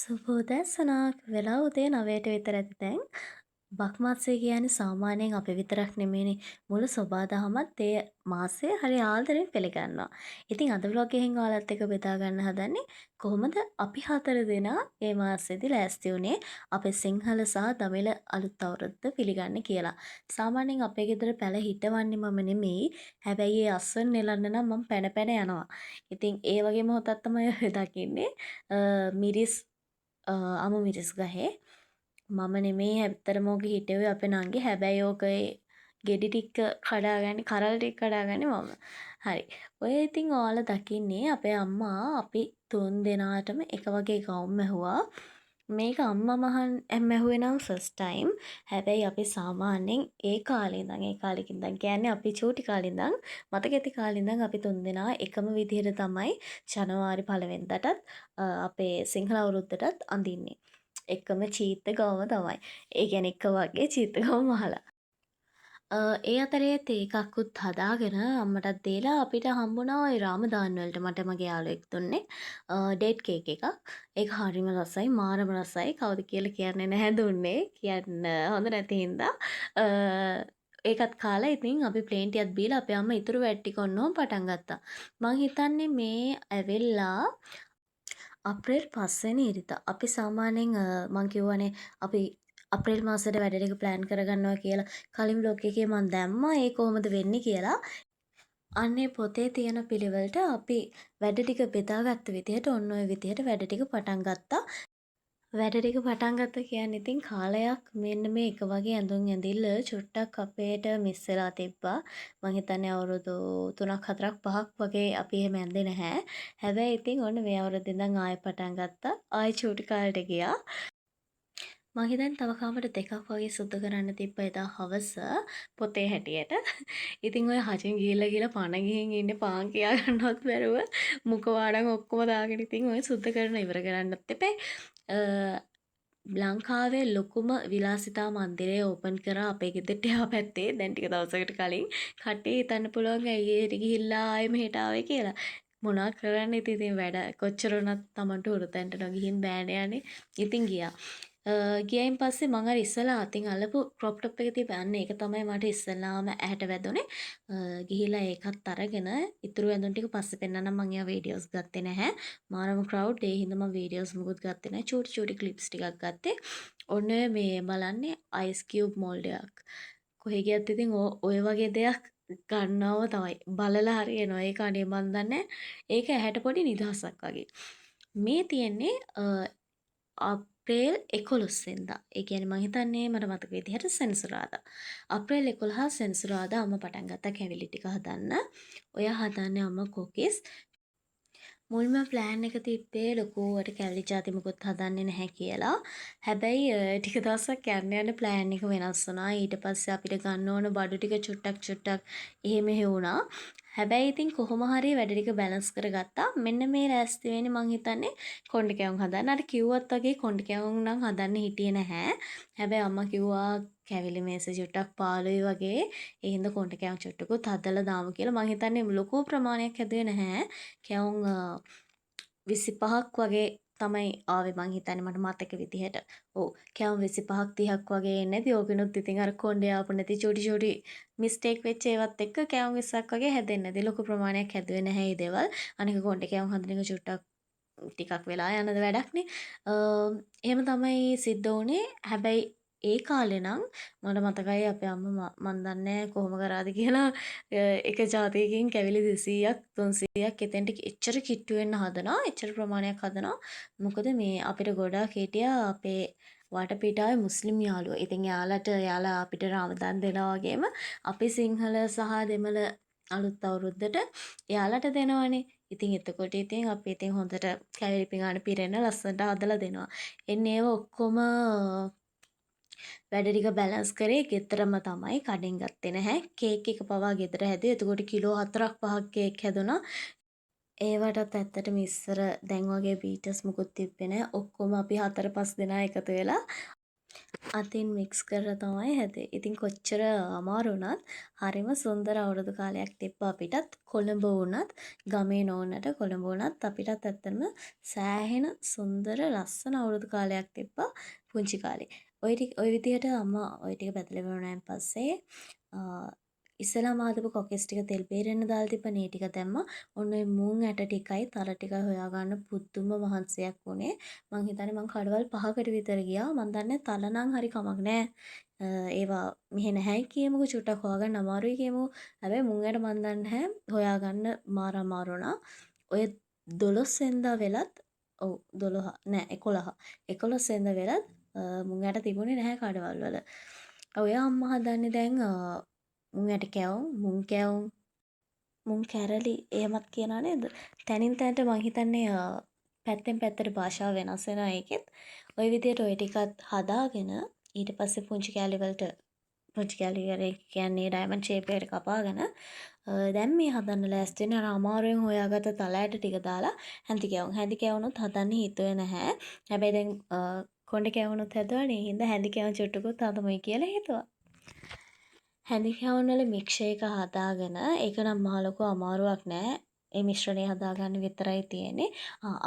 සුබෝදෑසනක් වෙලා උදේ 9ට විතර ඇති දැන්. බක්මාසය කියන්නේ සාමාන්‍යයෙන් අපි විතරක් නෙමේනේ මුළු සොබා දහමත් ඒ මාසය හරි ආදරෙන් පිළිගන්නවා. ඉතින් අද vlog එකෙන් ඔයාලත් එක්ක බෙදා ගන්න හදන්නේ කොහොමද අපි 4 දෙනා මේ මාසෙදි ලෑස්ති වුණේ අපේ සිංහල සහ දමිළ අලුත් අවුරුද්ද පිළිගන්න කියලා. සාමාන්‍යයෙන් අපේ ගෙදර පැල හිටවන්නේ මම නෙමෙයි. හැබැයි ඒ අස්වැන්න නෙලන්න නම් මම පැන පැන යනවා. ඉතින් ඒ වගේ මොහොතක් තමයි ඔය දකින්නේ. මිරිස් අමු මිරිස් ගහේ මම නෙමේ ඇත්තටම ඕක හිටවුවේ අපේ නංගි. හැබැයි ඕක ඒ ගෙඩි ටික කඩාගන්නේ කරල් ටික කඩාගන්නේ මම. හරි. ඔය ඉතින් ඔයාලා දකින්නේ අපේ අම්මා අපි තුන් දෙනාටම එක වගේ ගවුම් මැහුවා. මේක අම්මා මැහුවේ නම් ෆස්ට් ටයිම්. හැබැයි අපි සාමාන්‍යයෙන් ඒ කාලේ ඉඳන් කියන්නේ අපි චූටි කාලේ ඉඳන් මතක ඇති කාලේ ඉඳන් අපි තුන් දෙනා එකම විදිහට තමයි ජනවාරි 1 වෙනිදාටත් අපේ සිංහල අවුරුද්දටත් අඳින්නේ. එකම චීත්ත ගවම තමයි. ඒ කියන්නේ එක වගේ චීත්ත ගවම අහලා. ඒ අතරේ තේකක්කුත් හදාගෙන අම්මටත් දීලා අපිට හම්බුණා ওই රාමදාන් වලට මට මගේ යාළුවෙක් දුන්නේ ඩේට් කේක් එකක්. ඒක හරිම රසයි මාරම රසයි. කවුද කියලා කියන්නේ නැහැ දුන්නේ. කියන්න හොඳ නැති හින්දා. ඒකත් කාලා ඉතින් අපි ප්ලේන් ටිකක් බීලා අපේ අම්මා ඉතුරු වැඩ ටික ඔන්නෝම පටන් ගත්තා. මං හිතන්නේ මේ ඇවිල්ලා අප්‍රේල් 5 වෙනි ඉරිදා. අපි සාමාන්‍යයෙන් මං කිව්වනේ අපි අප්‍රේල් මාසෙට වැඩ ටික ප්ලෑන් කරගන්නවා කියලා. කලින් බ්ලොග් එකේ මං දැම්මා ඒ කොහොමද වෙන්නේ කියලා. අන්නේ පොතේ තියෙන පිළිවෙලට අපි වැඩ ටික බෙදාගත්ත විදිහට ඔන්න ඔය විදිහට වැඩ ටික පටන් ගත්තා. වැඩ ටික පටන් ගත්තා කියන්නේ ඉතින් කාලයක් මෙන්න මේ එක වගේ ඇඳුම් ඇඳිල්ල චුට්ටක් අපේට මිස් වෙලා තිබ්බා. මං හිතන්නේ අවුරුදු 3ක් 4ක් 5ක් වගේ අපි එහෙම ඇඳේ නැහැ. හැබැයි ඉතින් ඔන්න මේ අවුරුද්දේ ඉඳන් ආයෙ පටන් ගත්තා. ආයෙ චූටි කාලෙට ගියා. මං හිතන්නේ තව කාමර දෙකක් වගේ සුද්ධ කරන්න තිබ්බා එදා හවස පොතේ හැටියට. ඉතින් ඔය හචින් ගිහිල්ලා පණ ගිහින් ඉන්නේ පාන් කියා ගන්නවත් බැරුව මුඛ වාඩම් ඔක්කොම දාගෙන ඉතින් ඔය සුද්ධ කරන ඉවර කරන්නත් එපේ. ලංකාවේ ලොකුම විලාසිතා මන්දිරය ඕපන් කරා අපේ ගෙදරට එහා පැත්තේ දැන් ටික දවසකට කලින්. කට්ටිය හිතන්න පුළුවන් ඇයි ඒට ගිහිල්ලා ආයෙ මෙහෙට ආවේ කියලා. මොනවා කරන්න ඉතින් වැඩ කොච්චර වුණත් Tamanට උරුතැන්ට නොගිහින් බෑනේ යන්නේ. ඉතින් ගියා. ගියයින් පස්සේ මං අර ඉස්සලා අතින් අල්ලපු ක්‍රොප් ටොප් එක තිබ්බන්නේ ඒක තමයි මට ඉස්සලාම ඇහැට වැදුනේ. ගිහිලා ඒකත් අරගෙන ඉතුරු ඇඳුම් ටික පස්සේ පෙන්නන්නම් මං ඒවා වීඩියෝස් ගත්තේ නැහැ. මාරම ක්‍රවුඩ් ඒ හින්දා මං වීඩියෝස් මුකුත් ගත්තේ නැහැ. චූටි චූටි ක්ලිප්ස් ටිකක් ගත්තේ. ඔන්න මේ බලන්නේ අයිස් කියුබ් මොල්ඩ් එකක්. කොහෙ ගියත් ඉතින් ඔය වගේ දෙයක් ගන්නවම තමයි. බලලා හරියනවා. ඒක අනේ මන් දන්නේ. ඒක ඇහැට පොඩි නිදහසක් වගේ. මේ තියෙන්නේ අප්‍රේල් 11 වෙනිදා. ඒ කියන්නේ මං හිතන්නේ මට මතක විදිහට සෙනසුරාදා. අප්‍රේල් 11 සෙනසුරාදා අම්මා පටන් ගත්තා කැවිලි ටික හදන්න. ඔය හදන්නේ අම්මා කොකිස්. මුල්ම ප්ලෑන් එක තිබ්බේ ලොකුවට කැවිලි ಜಾති මුකුත් හදන්නේ නැහැ කියලා. හැබැයි ටික දවසක් යන්න යන ප්ලෑන් එක වෙනස් වුණා. ඊට පස්සේ අපිට ගන්න ඕන බඩු ටික චුට්ටක් එහෙම වුණා. හැබැයි ඉතින් කොහොම හරි වැඩ ටික බැලන්ස් කරගත්තා. මෙන්න මේ ලෑස්ති වෙන්නේ මං හිතන්නේ කොණ්ඩේ කැවුම් හදන්න. අර කිව්වත් වගේ කොණ්ඩේ කැවුම් නම් හදන්න හිටියේ නැහැ. හැබැයි අම්මා කිව්වා කැවිලි මේස චුට්ටක් පාළුයි වගේ. ඒ හින්දා කොණ්ඩේ කැවුම් චුට්ටකුත් හදලා දාමු කියලා. මං හිතන්නේ ලොකු ප්‍රමාණයක් හැදුවේ නැහැ. කැවුම් 25ක් වගේ තමයි ආවේ මං හිතන්නේ මට මතක විදිහට. ඔව් කැවුම් 25ක් 30ක් වගේ එන්නේ නැති. ඕකිනුත් ඉතින් අර කොණ්ඩේ ආපු නැති චූටි මිස්ටේක් වෙච්ච ඒවත් එක්ක කැවුම් 20ක් වගේ හැදෙන්නේ නැති. ලොකු ප්‍රමාණයක් හැදුවේ නැහැ මේ දේවල්. අනික කොණ්ඩේ කැවුම් හදන එක චුට්ටක් ටිකක් වෙලා යන වැඩක්නේ. එහෙම තමයි සිද්ධ වුණේ. හැබැයි ඒ කාලේ නම් මට මතකයි අපේ අම්මා මන් දන්නේ කොහොම කරාද කියලා එක ජාතියකින් කැවිලි 200ක් 300ක් එතෙන්ට එච්චර කිට්ටු වෙන්න හදනවා. එච්චර ප්‍රමාණයක් හදනවා. මොකද මේ අපිට ගොඩාක් හිටියා අපේ වටපිටාවේ මුස්ලිම් යාළුවෝ. ඉතින් යාලා අපිට රාමදාන් දෙනවා වගේම අපි සිංහල සහ දෙමළ අලුත් අවුරුද්දට එයාලට දෙනවනේ. ඉතින් එතකොට ඉතින් අපි ඉතින් හොඳට කැවිලි පිඟාන පිරෙන්න ලස්සනට හදලා දෙනවා. එන්නේ ඒව ඔක්කොම වැඩ ටික බැලන්ස් කරේ ගෙදරම තමයි කඩෙන් ගත්තේ නැහැ. කේක් එක පවා ගෙදර හැදුවේ. එතකොට කිලෝ 4ක් 5ක් කේක් හැදුනා. ඒවටත් ඇත්තටම ඉස්සර දැන් වගේ බීටර්ස් මුකුත් තිබ්බේ නැහැ. ඔක්කොම අපි 4 5 දෙනා එකතු වෙලා අතින් මික්ස් කරලා තමයි හැදුවේ. ඉතින් කොච්චර අමාරු වුණත් හරිම සුන්දර අවුරුදු කාලයක් තිබ්බා අපිටත්. කොළඹ වුණත් ගමේ නෝනට කොළඹ වුණත් අපිටත් ඇත්තටම සෑහෙන සුන්දර ලස්සන අවුරුදු කාලයක් තිබ්බා පුංචි කාලේ. ඔය විදිහට අම්මා ඔය ටික පැතල ඉවරුණාන් පස්සේ ඉස්සෙල්ලාම හදපු කොකෙස් ටික තෙල් බේරෙන්න දාලා තිබ්බනේ. ඒ ටික දැම්මා. ඔන්න ඔය මුං ඇට ටිකයි තල ටිකයි හොයාගන්න පුදුම මහන්සියක් වුණේ. මං හිතන්නේ මං කඩවල් 5කට විතර ගියා. මං දන්නේ තල නම් හරි කමක් නෑ. ඒවා මෙහෙ නැහැයි කියමුකෝ, චුට්ටක් හොයාගන්න අමාරුයි කියමුකෝ. හැබැයි මුං ඇට මං දන්නේ නැහැ හොයාගන්න මාර අමාරු වුණා. ඔය 12 වෙනිදා වෙලත් ඔව් 12 නෑ 11. 11 වෙනිදා වෙලත් මුං ඇට තිබුණේ නැහැ කඩවල් වල. ඔය අම්මා හදන්නේ දැන් මුං ඇට කැවුම්, මුං කැවුම්, මුං කැරලි එහෙමත් කියනවා නේද? තැනින් තැනට මං හිතන්නේ පැත්තෙන් පැත්තට භාෂාව වෙනස් වෙනවා ඒකෙත්. ওই විදිහට ওই ටිකත් හදාගෙන ඊට පස්සේ පුංචි කෑලි වලට පුංචි කෑලි කියන්නේ ඩයමන්ඩ් ෂේප් එකට කපාගෙන දැන් මේ හදන්න ලෑස්ති වෙන්නේ අර අමාරුවෙන් හොයාගත්ත තල ඇට ටික දාලා හැඳි කැවුම්. හැඳි කැවුනුත් හදන්න හිතුවේ නැහැ. හැබැයි දැන් කොණ්ඩේ කැවුනුත් හැදුවානේ. ඒ හින්දා හැඳි කැවුම් චුට්ටකුත් හදමුයි කියලා හිතුවා. හැඳි කැවුම් වල මික්ෂර් එක හදාගෙන ඒක නම් මහ ලොකු අමාරුවක් නෑ. ඒ මිශ්‍රණය හදාගන්න විතරයි තියෙන්නේ.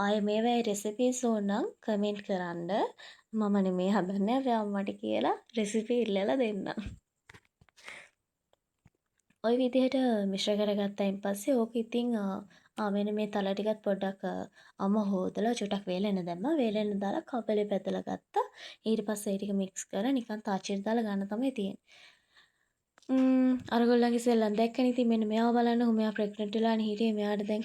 ආයේ මේවැයි රෙසිපීස් ඕන නම් කමෙන්ට් කරන්න. මම නෙමේ හදන්නේ. අපි අම්මට කියලා රෙසිපි ඉල්ලලා දෙන්නම්. ওই විදිහට මිශ්‍ර කරගත්තයින් පස්සේ ඕක ඉතින් මෙන්න මේ තල ටිකත් පොඩ්ඩක් අම්මා හොදලා චුට්ටක් වේලෙන්න දැම්මා. වේලෙන්න දාලා කපලේ පැදලා ගත්තා. ඊට පස්සේ ඒ ටික මික්ස් කරලා නිකන් තාච්චියට දාලා ගන්න තමයි තියෙන්නේ. අරගොල්ලන්ගේ සෙල්ලම් දැක්කනේ. ඉතින් මෙන්න මෙයාව බලන්න. මෙයා ප්‍රෙග්නන්ට් වෙලානේ හිටියේ. මෙයාට දැන්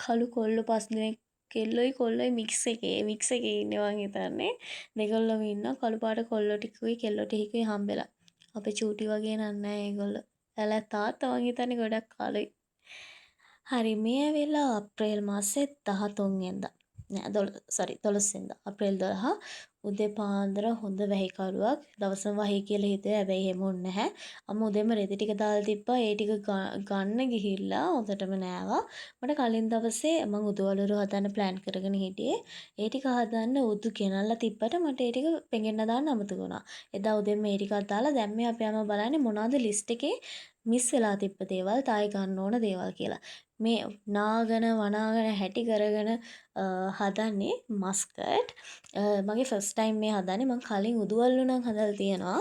කළු කොල්ල 5 දිනක් කෙල්ලොයි කොල්ලොයි මික්ස් එකේ ඉන්නේ මං හිතන්නේ. දෙගොල්ලම ඉන්නවා. කළු පාට කොල්ලෝ ටිකුයි කෙල්ලෝ ටිකුයි හම්බෙලා. අපේ චූටි වගේ නෑ ඒගොල්ලෝ. ඇල තාත්තා මං හිතන්නේ ගොඩක් කළුයි. හරි මේ ඇවිල්ලා අප්‍රේල් මාසේ 13 වෙනිදා. නෑ 12 වෙනිදා. අප්‍රේල් 12 උදේ පාන්දර හොඳ වැහිකරුවක්. දවසම වහී කියලා හිතුවේ. හැබැයි එහෙම වුණ නැහැ. අම්මා උදේම රෙදි ටික දාලා තිබ්බා. ඒ ටික ගන්න ගිහිල්ලා හොඳටම නෑවා. මට කලින් දවසේ මං උදවලුරු හදන්න ප්ලෑන් කරගෙන හිටියේ. ඒ ටික හදන්න උදු ගෙනල්ලා තිබ්බට මට ඒ ටික පෙඟෙන්න දාන්න අමතක වුණා. එදා උදේම මේ ටිකක් දාලා දැන් මේ අපි අම්මා බලන්නේ මොනවද ලිස්ට් එකේ මිස් වෙලා තිබ්බ දේවල්, තායි ගන්න ඕන දේවල් කියලා. මේ නාගෙන වනාගෙන හැටි කරගෙන හදන්නේ මස්කට්. මගේ ෆස්ට් ටයිම් මේ හදන්නේ. මං කලින් උදුවල්ලු නම් හදලා තියෙනවා.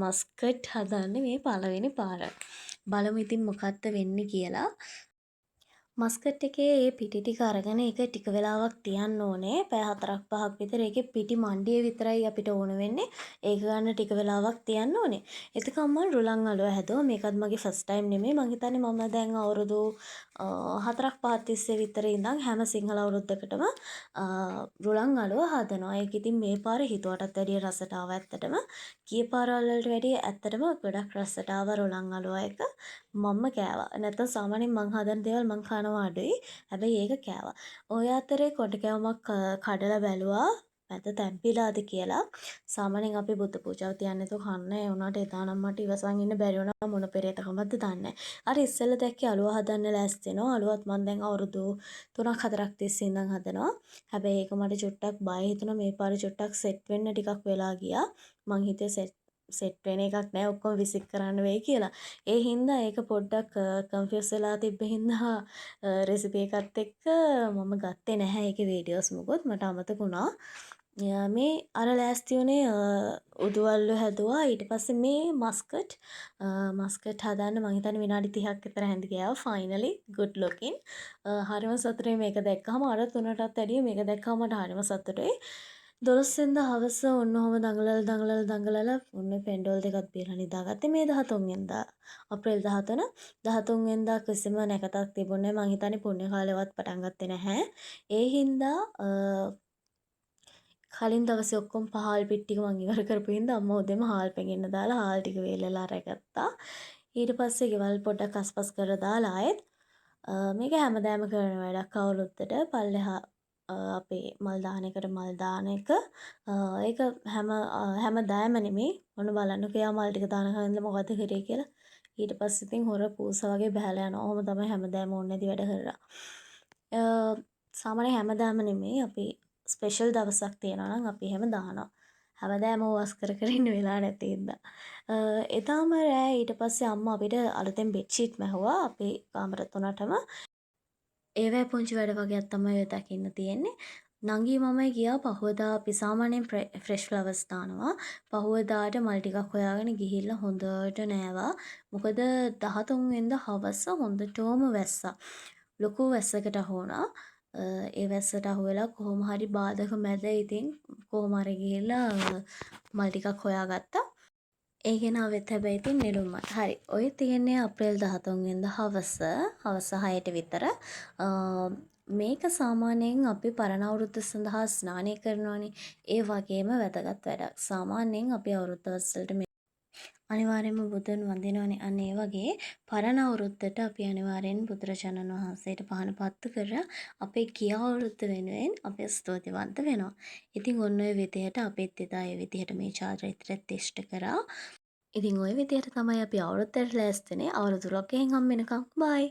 මස්කට් හදන්නේ මේ පළවෙනි පාර. බලමු ඉතින් මොකක්ද වෙන්නේ කියලා. මස්කට් එකේ ඒ පිටි ටික අරගෙන ඒක ටික වෙලාවක් තියන්න ඕනේ. පැය 4-5ක් විතර. ඒකේ පිටි මණ්ඩිය විතරයි අපිට ඕන වෙන්නේ. ඒක ගන්න ටික වෙලාවක් තියන්න ඕනේ. එතකම් මම රුලන් අලුව හැදුවා. මේකත් මගේ ෆස්ට් ටයිම් නෙමෙයි. මං හිතන්නේ මම දැන් අවුරුදු 4-5 තිස්සේ විතර ඉඳන් හැම සිංහල අවුරුද්දකටම රුලන් අලුව හදනවා. ඒක ඉතින් මේ පාරේ හිතුවටත් වැඩිය රසට ආවා ඇත්තටම. ගිය පාරවල් වලට වැඩිය ඇත්තටම ගොඩක් රසට ආවා රුලන් අලුව එක. මම්ම කෑවා. නැත්නම් සාමාන්‍යයෙන් මං හදන දේවල් මං කනවා අඩුයි. හැබැයි ඒක කෑවා. ඔය අතරේ කොට කෑවමක් කඩලා බැලුවා. මැද තැම්පිලාද කියලා. සාමාන්‍යයෙන් අපි බුද්ධ පූජාව තියන්නේ නැතුව කන්නේ. ඒ වුණාට එදා නම් මට ඉවසන් ඉන්න බැරි වුණා. මොන පෙරේතකමක්ද දන්නේ නැහැ. අර ඉස්සෙල්ලා දැක්කේ අලුව හදන්න ලෑස්ති වෙනවා. අලුවත් මං දැන් අවුරුදු 3-4ක් තිස්සේ ඉඳන් හදනවා. හැබැයි ඒක මට චුට්ටක් බය හිතුණා. මේ පාර චුට්ටක් සෙට් වෙන්න ටිකක් වෙලා ගියා. මං හිතේ සෙට් වෙන එකක් නෑ ඔක්කොම විසික් කරන්න වෙයි කියලා. ඒ හින්දා ඒක පොඩ්ඩක් කන්ෆියුස් වෙලා තිබ්බ හින්දා රෙසිපි එකත් එක්ක මම ගත්තේ නැහැ ඒකේ වීඩියෝස් මොකොත් මට අමතක වුණා. මේ අර ලෑස්ති වුණේ උදුවල්ලු හැදුවා. ඊට පස්සේ මේ මස්කට් හදන්න මං හිතන්නේ විනාඩි 30ක් විතර හැඳි ගෑවා. Finally good looking. හරිම සතුටුයි මේක දැක්කම. අර තුනටත් වැඩිය මේක දැක්කම මට හරිම සතුටුයි. 12 වෙනිදා හවස ඔන්න ඔහම දඟලලා ඔන්න පෙන්ඩෝල් දෙකත් බීලා නිදාගත්තේ මේ 13 වෙනිදා. අප්‍රේල් 13 වෙනිදා කිසිම නැකතක් තිබුණේ නැහැ. මං හිතන්නේ පුණ්‍ය කාලෙවත් පටන් ගත්තේ නැහැ. ඒ හින්දා කලින් දවසේ ඔක්කොම පහල් පිටික මං ඉවර කරපු හින්දා අම්මා උදේම හාල් පෙඟෙන්න දාලා හාල් ටික වේලලා අරගත්තා. ඊට පස්සේ ගෙවල් පොඩ්ඩක් අස්පස් කරලා දාලා ආයෙත් මේක හැමදාම කරන වැඩක්. අවුරුද්දට පල්ලෙහා අපේ මල් දාන එකට මල් දාන එක. ඒක හැමදාම නෙමෙයි. ඔන්න බලන්නකෝ යා මල් ටික දාන කලින්ද මොකද කරේ කියලා. ඊට පස්සේ ඉතින් හොර පූසා වගේ බහැලා යනවා. ඔහොම තමයි හැමදාම ඕනේ නැති වැඩ කරා. සාමාන්‍ය හැමදාම නෙමෙයි අපි ස්පෙෂල් දවසක් තියනවා නම් අපි එහෙම දානවා. හැමදාම වස් කර කර ඉන්න වෙලා නැති හින්දා. එදාම රෑ ඊට පස්සේ අම්මා අපිට අලුතෙන් බෙඩ්ෂීට් මැහුවා අපේ කාමර තුනටම. ඒවැ පුංචි වැඩ වගේක් තමයි ඔය දකින්න තියෙන්නේ. නංගී මමයි ගියා පහුවදා අපි සාමාන්‍යයෙන් ෆ්‍රෙෂ් ෆ්ලවර්ස් දානවා. පහුවදාට මල් ටිකක් හොයාගෙන ගිහිල්ලා හොඳට නෑවා. මොකද 13 වෙනිදා හවස හොඳටම වැස්සා. ලොකු වැස්සකට අහු වුණා. ඒ වැස්සට අහු වෙලා කොහොම හරි බාධක මැද ඉතින් කොහොම හරි ගිහිල්ලා මල් ටිකක් හොයාගත්තා. ඒ ගෙනාවෙත් හැබැයි ඉතින් නෙළුම් මල්. හරි. ඔය තියෙන්නේ අප්‍රේල් 13 වෙනිදා හවස 6ට විතර. මේක සාමාන්‍යයෙන් අපි පරණ අවුරුද්ද සඳහා ස්නානය කරනවානේ. ඒ වගේම වැදගත් වැඩක්. සාමාන්‍යයෙන් අපි අවුරුද්ද වස්සලට අනිවාර්යයෙන්ම බුදුන් වඳිනවනේ. අන්න ඒ වගේ පරණ අවුරුද්දට අපි අනිවාර්යෙන් බුදුරජාණන් වහන්සේට පහන පත්තු කරලා අපේ ගිය අවුරුද්ද වෙනුවෙන් අපි ස්තුතිවන්ත වෙනවා. ඉතින් ඔන්න ඔය විදිහට අපිත් එදා ඒ විදිහට මේ චාරිත්‍රාත් ඉෂ්ට කරා. ඉතින් ওই විදිහට තමයි අපි අවුරුද්දට ලෑස්තිනේ. අවුරුදු රොකෙන් හම්බ වෙනකම් බයි.